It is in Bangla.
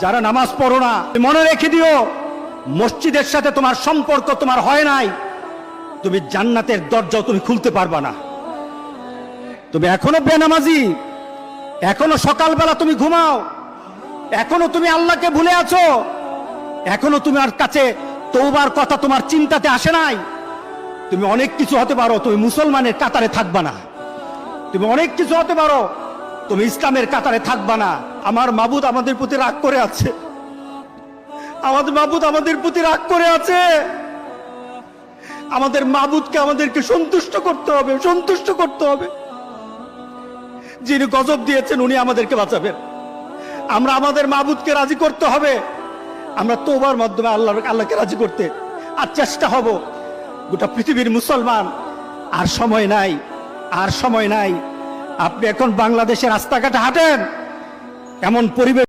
যারা নামাজ পড়ো না, মনে রেখে দিও, মসজিদের সাথে তোমার সম্পর্ক তোমার হয় নাই, তুমি জান্নাতের দরজাও তুমি খুলতে পারবা না। তুমি এখনো বেনামাজি, এখনো সকালবেলা তুমি ঘুমাও, এখনো তুমি আল্লাহকে ভুলে আছো, এখনো তোমার কাছে তওবার কথা তোমার চিন্তাতে আসে নাই। তুমি অনেক কিছু হতে পারো, তুমি মুসলমানের কাতারে থাকবা না। তুমি অনেক কিছু হতে পারো, তুমি ইসলামের কাতারে থাকবা না। আমার মাবুদ আমাদের প্রতি রাগ করে আছে, আমাদের মাবুদ আমাদের প্রতি রাগ করে আছে। আমাদের মাবুদকে আমাদেরকে সন্তুষ্ট করতে হবে, সন্তুষ্ট করতে হবে। যিনি গজব দিয়েছেন উনি আমাদেরকে বাঁচাবেন। আমরা আমাদের মাবুদকে রাজি করতে হবে। আমরা তওবার মাধ্যমে আল্লাহকে রাজি করতে আর চেষ্টা হব। গোটা পৃথিবীর মুসলমান, আর সময় নাই, আর সময় নাই। আপনি এখন বাংলাদেশের রাস্তাঘাটে হাঁটেন, এমন পরিবেশ